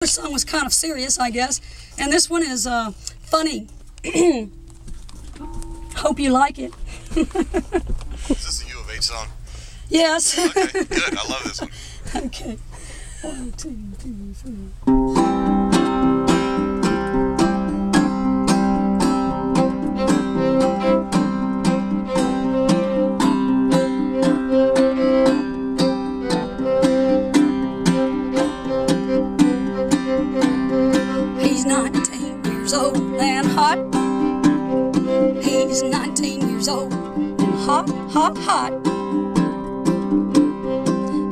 This song was kind of serious, I guess, and this one is funny. Hope you like it. Is this a U of H song? Yes. Okay, good. I love this one. Okay. 1, 2, 3, 4. He's 19 years old and hot. He's 19 years old and hot, hot, hot.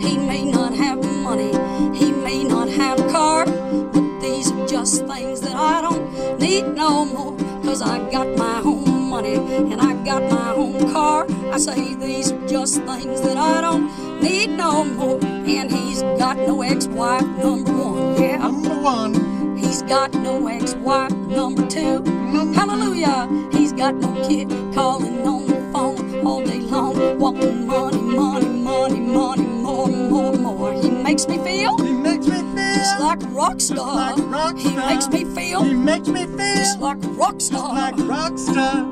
He may not have money, he may not have a car, but these are just things that I don't need no more. Cause I got my own money and I got my own car. I say these are just things that I don't need no more. And he's got no ex-wife, number one, yeah. Number one. He's got no ex-wife, number two. Hallelujah. He's got no kid calling on the phone all day long, wanting money, money, money, money, more, more, more. He makes me feel. He makes me feel. Just like a rock star. Just like a rock He star. makes me feel. He makes me feel. Just like a rock star. Like a rock star.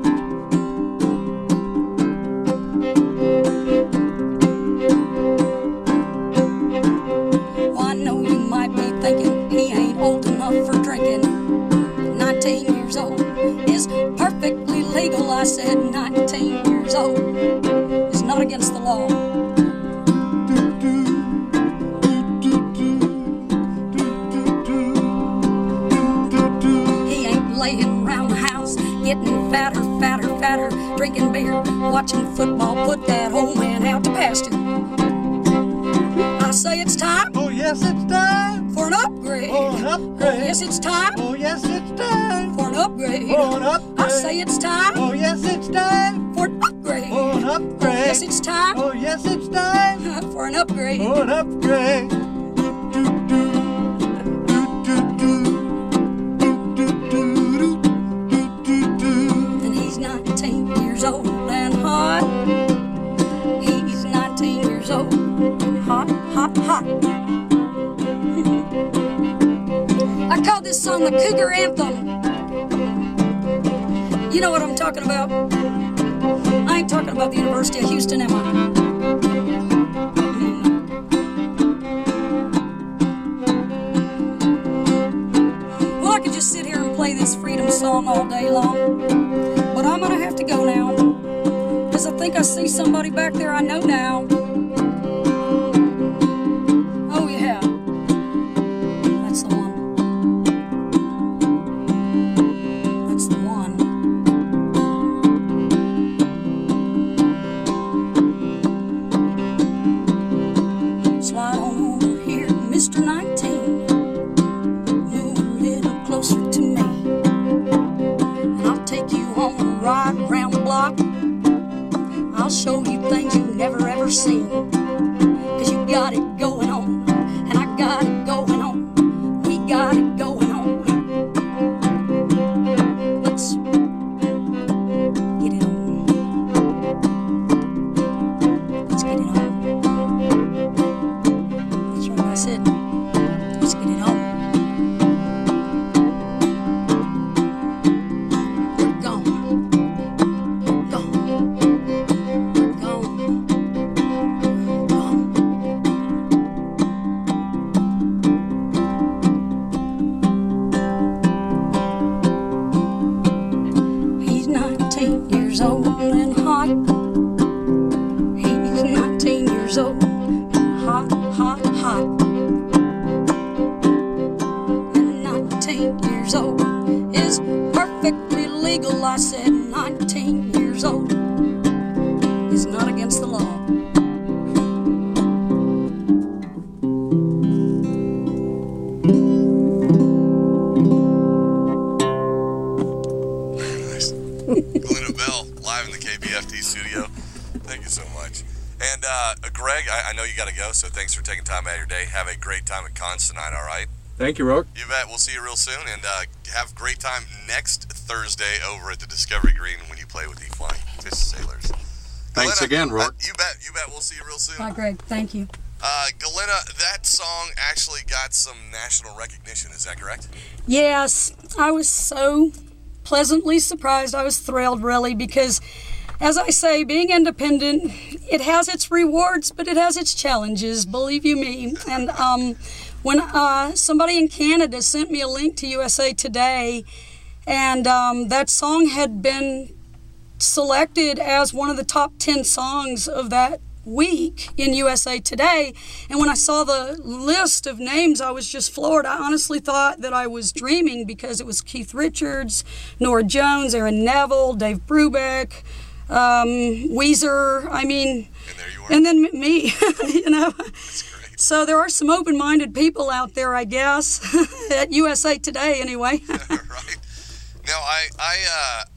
Well, I know you might be thinking he ain't old enough for drinking. 19 years old is perfectly legal. I said 19 years old is not against the law. He ain't laying around the house getting fatter, fatter, fatter, drinking beer, watching football, put that old man out to pasture. I say it's time Oh yes, it's time for an upgrade. for an upgrade. Oh, yes, it's time Oh yes, it's time for an upgrade. for an upgrade. I say it's time Oh yes, it's time for an upgrade. for an upgrade. Yes, it's time Oh yes, it's time for an upgrade. for an upgrade. And he's 19 years old and hot. He's 19 years old and hot, hot, hot. I call this song the Cougar Anthem. You know what I'm talking about? I ain't talking about the University of Houston, am I? Well, I could just sit here and play this freedom song all day long, but I'm gonna have to go now, because I think I see somebody back there I know now. Oh yeah, that's the one. That's the one. Slide on over here, Mr. 19. Move a little closer to me, and I'll take you on a ride around the block. I'll show you things you've never ever seen, 'cause you got it going on, and I got it going on. We got it going on. Let's get it on. Let's get it on. That's right, I said, let's get it on. We're gone. We're gone. We're gone. Gone. He's 19 years old and hot. He's 19 years old and hot, hot, hot. And 19 years old is perfectly legal. I said 19 years old is not against the law. Nice. Glenna Bell, live in the KPFT studio. Thank you so much. And Greg, I know you got to go, so thanks for taking time out of your day. Have a great time at cons tonight, all right? Thank you, Rourke. You bet. We'll see you real soon, and have a great time next Thursday over at the Discovery Green when you play with the Flying Fish Sailors. Thanks Glenna, again, Rourke. You bet. We'll see you real soon. Bye, Greg. Thank you. Glenna, that song actually got some national recognition. Is that correct? Yes, I was so pleasantly surprised. I was thrilled, really, because, as I say, being independent, it has its rewards, but it has its challenges, believe you me. And when somebody in Canada sent me a link to USA Today, and that song had been selected as one of the top 10 songs of that week in USA Today, and when I saw the list of names, I was just floored. I honestly thought that I was dreaming, because it was Keith Richards, Norah Jones, Aaron Neville, Dave Brubeck, Weezer. I mean, And there you are. and then me. You know. That's great. So there are some open-minded people out there, I guess, at USA Today anyway. Right. Now, I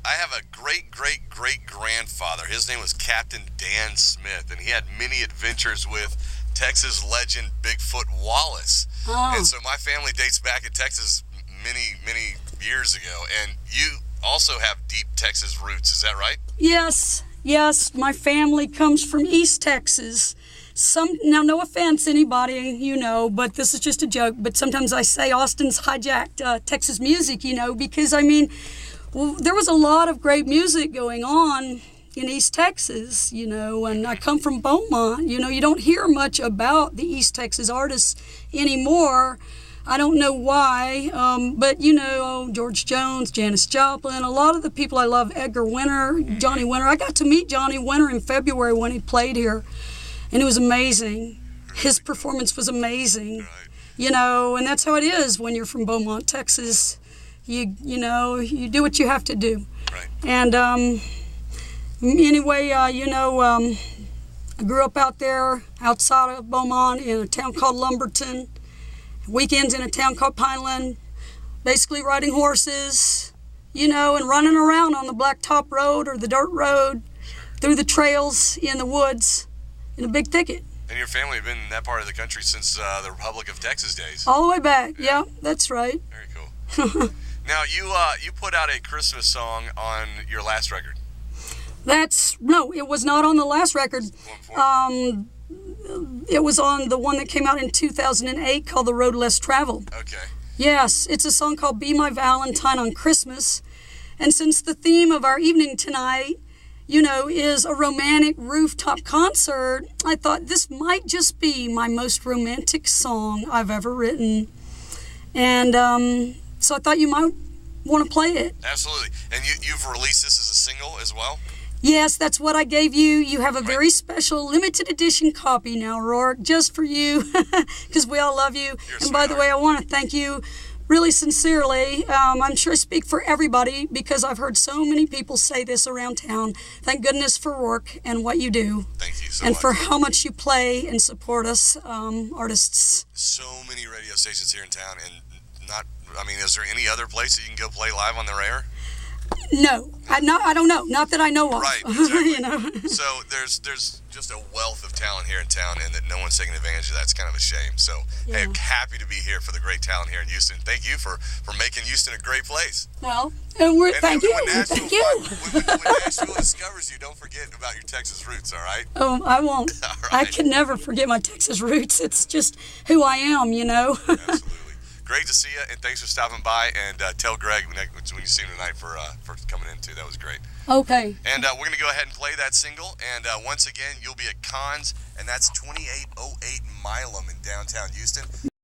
have a great-great-great-grandfather. His name was Captain Dan Smith, and he had many adventures with Texas legend Bigfoot Wallace. Oh. And so my family dates back in Texas many years ago, and you also have deep Texas roots. Is that right? Yes, my family comes from East Texas. Now, no offense, anybody, you know, but this is just a joke. But sometimes I say Austin's hijacked Texas music, you know, because, I mean, well, there was a lot of great music going on in East Texas, you know, and I come from Beaumont. You know, you don't hear much about the East Texas artists anymore. I don't know why, but, you know, George Jones, Janis Joplin, a lot of the people I love, Edgar Winter, Johnny Winter. I got to meet Johnny Winter in February when he played here. And it was amazing. His performance was amazing. Right. You know, and that's how it is when you're from Beaumont, Texas. You know, you do what you have to do. Right. And anyway, you know, I grew up out there outside of Beaumont in a town called Lumberton. Weekends in a town called Pineland. Basically riding horses, you know, and running around on the blacktop road or the dirt road, through the trails in the woods. In a big thicket. And your family have been in that part of the country since the Republic of Texas days. All the way back. Yeah, that's right. Very cool. Now, you put out a Christmas song on your last record. No, it was not on the last record. It was on the one that came out in 2008 called The Road Less Traveled. Okay. Yes, it's a song called Be My Valentine on Christmas. And since the theme of our evening tonight, you know, is a romantic rooftop concert, I thought this might just be my most romantic song I've ever written. And so I thought you might want to play it. Absolutely. And you've released this as a single as well? Yes, that's what I gave you. You have a very special limited edition copy now, Rourke, just for you, because we all love you. And by the way, I want to thank you really sincerely. I'm sure I speak for everybody, because I've heard so many people say this around town. Thank goodness for Rourke and what you do. Thank you so and much. for how much you play and support us artists. So many radio stations here in town, and is there any other place that you can go play live on their air? No, I don't know. Not that I know of. Right, exactly. You know? So there's just a wealth of talent here in town, and that no one's taking advantage of that. It's kind of a shame. So, hey, I'm happy to be here for the great talent here in Houston. Thank you for making Houston a great place. Well, When thank you. Nashville discovers you, don't forget about your Texas roots, all right? Oh, I won't. All right. I can never forget my Texas roots. It's just who I am, you know. Absolutely. Great to see you, and thanks for stopping by. And tell Greg when you see him tonight for coming in too. That was great. Okay. And we're going to go ahead and play that single. And once again, you'll be at Cons, and that's 2808 Milam in downtown Houston.